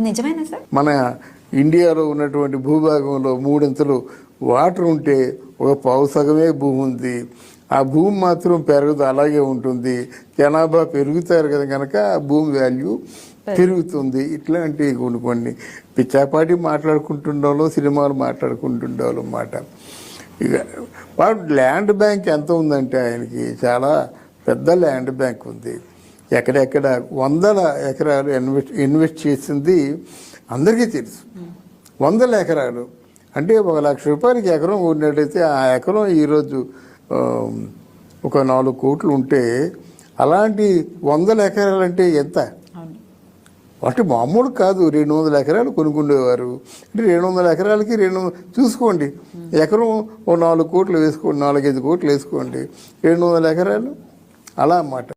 నిజమేనా సార్? మన ఇండియాలో ఉన్నటువంటి భూభాగంలో 3 వాటర్ ఉంటే ఒక పావు సగమే భూమి ఉంది. ఆ భూమి మాత్రం పెరగదు, అలాగే ఉంటుంది. జనాభా పెరుగుతారు కదా కనుక ఆ భూమి వాల్యూ పెరుగుతుంది. ఇట్లాంటి కొన్ని పిచ్చాపాటి మాట్లాడుకుంటుండేవాళ్ళం, సినిమాలు మాట్లాడుకుంటుండేవాళ్ళం అన్నమాట. ఇక వాడు ల్యాండ్ బ్యాంక్ ఎంత ఉందంటే ఆయనకి చాలా పెద్ద ల్యాండ్ బ్యాంక్ ఉంది. ఎక్కడెక్కడ 100 ఎకరాలు ఇన్వెస్ట్ చేసింది అందరికీ తెలుసు. 100 ఎకరాలు అంటే 1 లక్ష రూపాయలకి ఎకరం ఉన్నట్టయితే ఆ ఎకరం ఈరోజు ఒక 4 కోట్లు ఉంటే అలాంటి 100 ఎకరాలు అంటే ఎంత? అంటే మామూలు కాదు. 200 ఎకరాలు కొనుక్కునేవారు. అంటే 200 ఎకరాలకి 200 చూసుకోండి, ఎకరం ఓ 4 కోట్లు వేసుకోండి, 4-5 కోట్లు వేసుకోండి, 200 ఎకరాలు అలా అన్నమాట.